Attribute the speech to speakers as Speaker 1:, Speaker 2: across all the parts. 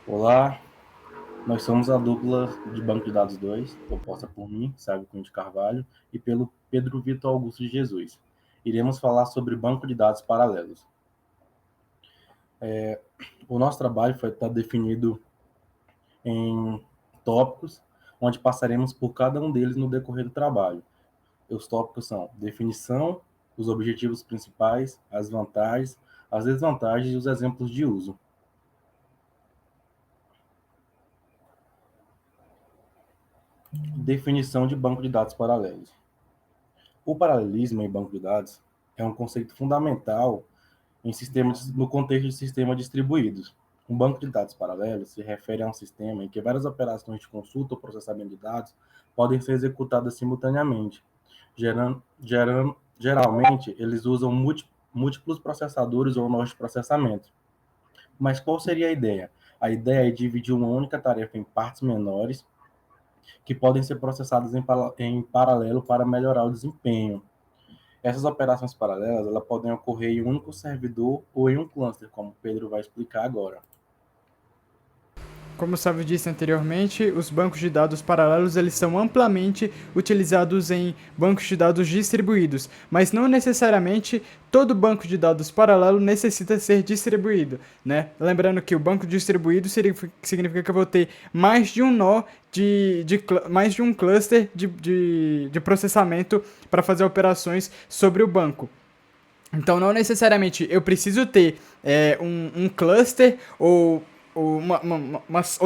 Speaker 1: Olá, nós somos a dupla de Banco de Dados 2, composta por mim, Sérgio Cunha de Carvalho, e pelo Pedro Vitor Augusto de Jesus. Iremos falar sobre banco de dados paralelos. O nosso trabalho está definido em tópicos, onde passaremos por cada um deles no decorrer do trabalho. Os tópicos são definição, os objetivos principais, as vantagens, as desvantagens e os exemplos de uso. Definição de banco de dados paralelos. O paralelismo em banco de dados é um conceito fundamental no contexto de sistemas distribuídos. Um banco de dados paralelo se refere a um sistema em que várias operações de consulta ou processamento de dados podem ser executadas simultaneamente. Geralmente, eles usam múltiplos processadores ou nós de processamento. Mas qual seria a ideia? A ideia é dividir uma única tarefa em partes menores que podem ser processadas em paralelo para melhorar o desempenho. Essas operações paralelas elas podem ocorrer em um único servidor ou em um cluster, como o Pedro vai explicar agora.
Speaker 2: Como o Sávio disse anteriormente, os bancos de dados paralelos eles são amplamente utilizados em bancos de dados distribuídos, mas não necessariamente todo banco de dados paralelo necessita ser distribuído, né? Lembrando que o banco distribuído significa que eu vou ter mais de um nó mais de um cluster de processamento para fazer operações sobre o banco. Então, não necessariamente eu preciso ter um cluster ou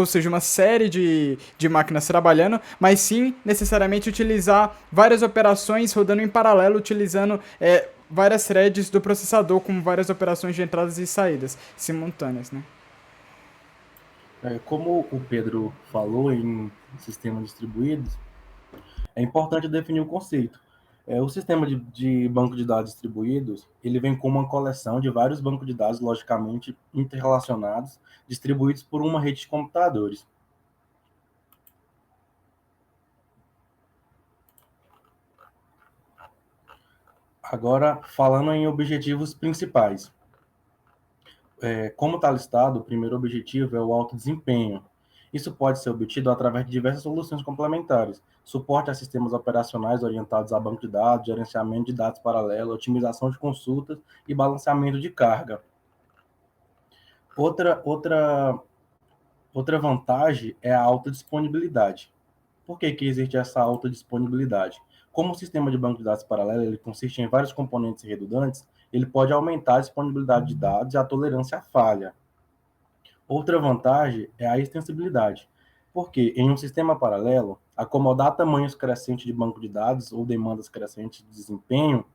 Speaker 2: seja, uma série de máquinas trabalhando, mas sim necessariamente utilizar várias operações rodando em paralelo, utilizando várias threads do processador com várias operações de entradas e saídas simultâneas, né?
Speaker 1: Como o Pedro falou em sistemas distribuídos, é importante definir o conceito. O sistema de banco de dados distribuídos, ele vem com uma coleção de vários bancos de dados logicamente interrelacionados, distribuídos por uma rede de computadores. Agora, falando em objetivos principais. Como está listado, o primeiro objetivo é o alto desempenho. Isso pode ser obtido através de diversas soluções complementares, suporte a sistemas operacionais orientados a banco de dados, gerenciamento de dados paralelo, otimização de consultas e balanceamento de carga. Outra, outra, outra vantagem é a alta disponibilidade. Por que existe essa alta disponibilidade? Como o sistema de banco de dados paralelo ele consiste em vários componentes redundantes, ele pode aumentar a disponibilidade de dados e a tolerância à falha. Outra vantagem é a extensibilidade, porque em um sistema paralelo, acomodar tamanhos crescentes de banco de dados ou demandas crescentes de desempenho,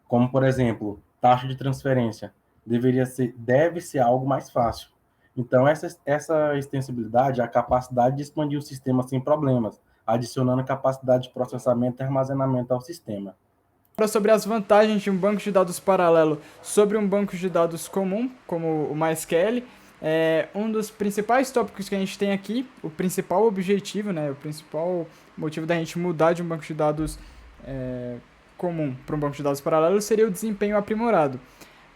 Speaker 1: como por exemplo, taxa de transferência, deve ser algo mais fácil. Então, essa extensibilidade é a capacidade de expandir o sistema sem problemas, adicionando capacidade de processamento e armazenamento ao sistema.
Speaker 2: Agora sobre as vantagens de um banco de dados paralelo sobre um banco de dados comum, como o MySQL, um dos principais tópicos que a gente tem aqui, o principal objetivo, né, o principal motivo da gente mudar de um banco de dados comum para um banco de dados paralelo seria o desempenho aprimorado.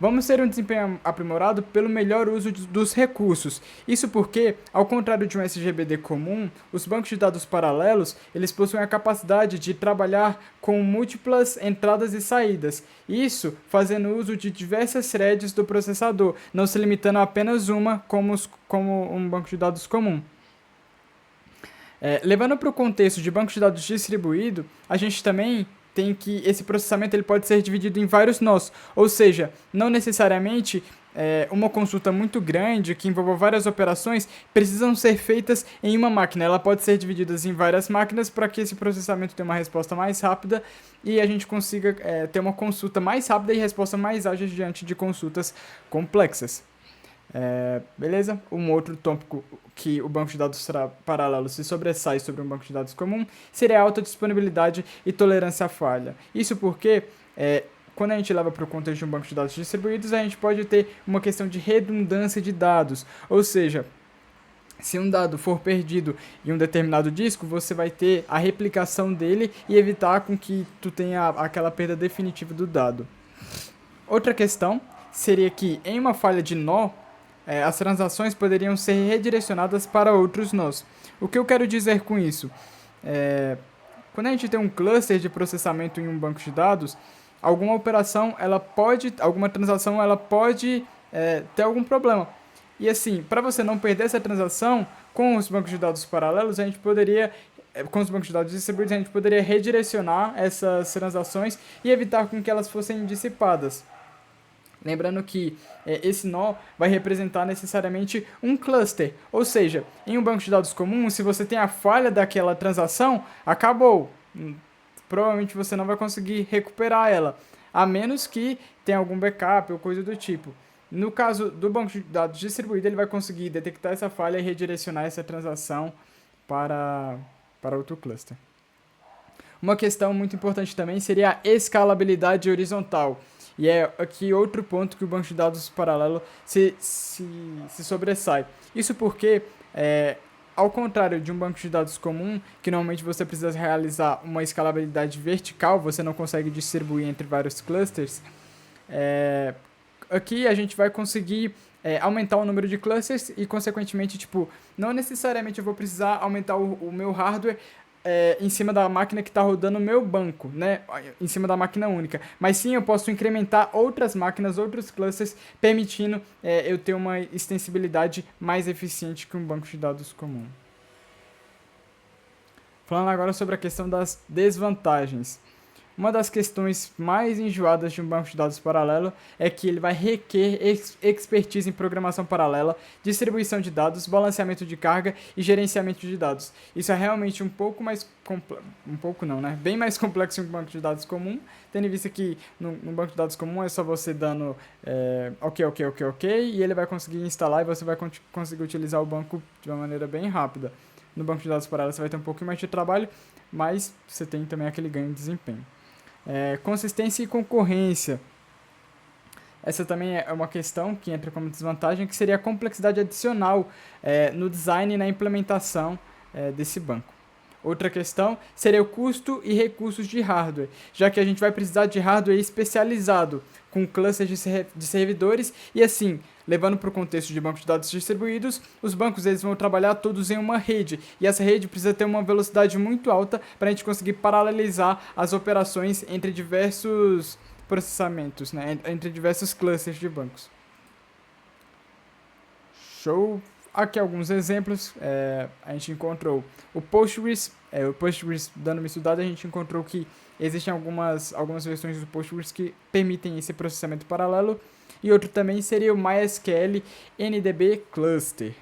Speaker 2: Vamos ter um desempenho aprimorado pelo melhor uso dos recursos. Isso porque, ao contrário de um SGBD comum, os bancos de dados paralelos eles possuem a capacidade de trabalhar com múltiplas entradas e saídas. Isso fazendo uso de diversas threads do processador, não se limitando a apenas uma como um banco de dados comum. Levando para o contexto de banco de dados distribuído, a gente também tem que esse processamento ele pode ser dividido em vários nós, ou seja, não necessariamente uma consulta muito grande que envolva várias operações precisam ser feitas em uma máquina. Ela pode ser dividida em várias máquinas para que esse processamento tenha uma resposta mais rápida e a gente consiga ter uma consulta mais rápida e resposta mais ágil diante de consultas complexas. Beleza? Um outro tópico que o banco de dados paralelo se sobressai sobre um banco de dados comum seria a alta disponibilidade e tolerância à falha. Isso porque, quando a gente leva para o contexto de um banco de dados distribuídos, a gente pode ter uma questão de redundância de dados, ou seja, se um dado for perdido em um determinado disco, você vai ter a replicação dele e evitar com que tu tenha aquela perda definitiva do dado. Outra questão seria que em uma falha de nó, as transações poderiam ser redirecionadas para outros nós. O que eu quero dizer com isso? Quando a gente tem um cluster de processamento em um banco de dados, alguma transação, ela pode ter algum problema. E assim, para você não perder essa transação, com os bancos de dados paralelos, com os bancos de dados distribuídos, a gente poderia redirecionar essas transações e evitar com que elas fossem dissipadas. Lembrando que esse nó vai representar necessariamente um cluster. Ou seja, em um banco de dados comum, se você tem a falha daquela transação, acabou. Provavelmente você não vai conseguir recuperar ela, a menos que tenha algum backup ou coisa do tipo. No caso do banco de dados distribuído, ele vai conseguir detectar essa falha e redirecionar essa transação para, para outro cluster. Uma questão muito importante também seria a escalabilidade horizontal. E é aqui outro ponto que o banco de dados paralelo se sobressai. Isso porque, ao contrário de um banco de dados comum, que normalmente você precisa realizar uma escalabilidade vertical, você não consegue distribuir entre vários clusters, aqui a gente vai conseguir aumentar o número de clusters e, consequentemente, tipo, não necessariamente eu vou precisar aumentar o meu hardware em cima da máquina que está rodando o meu banco, né? Em cima da máquina única. Mas sim, eu posso incrementar outras máquinas, outros clusters, permitindo eu ter uma extensibilidade mais eficiente que um banco de dados comum. Falando agora sobre a questão das desvantagens. Uma das questões mais enjoadas de um banco de dados paralelo é que ele vai requer expertise em programação paralela, distribuição de dados, balanceamento de carga e gerenciamento de dados. Isso é realmente um pouco mais bem mais complexo em um banco de dados comum, tendo em vista que no banco de dados comum é só você dando ok, e ele vai conseguir instalar e você vai conseguir utilizar o banco de uma maneira bem rápida. No banco de dados paralelo você vai ter um pouco mais de trabalho, mas você tem também aquele ganho de desempenho. Consistência e concorrência. Essa também é uma questão que entra como desvantagem, que seria a complexidade adicional no design e na implementação desse banco. Outra questão seria o custo e recursos de hardware, já que a gente vai precisar de hardware especializado, com clusters de servidores, e assim, levando para o contexto de bancos de dados distribuídos, os bancos eles vão trabalhar todos em uma rede, e essa rede precisa ter uma velocidade muito alta para a gente conseguir paralelizar as operações entre diversos processamentos, né, entre diversos clusters de bancos. Show! Aqui alguns exemplos, a gente encontrou o Postgres dando uma estudada, a gente encontrou que existem algumas versões do Postgres que permitem esse processamento paralelo, e outro também seria o MySQL NDB Cluster.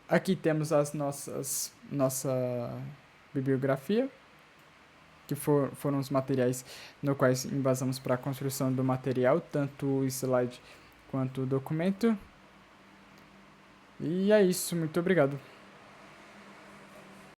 Speaker 2: Aqui temos nossa bibliografia, que foram os materiais no quais embasamos para a construção do material, tanto o slide quanto o documento. E é isso, muito obrigado.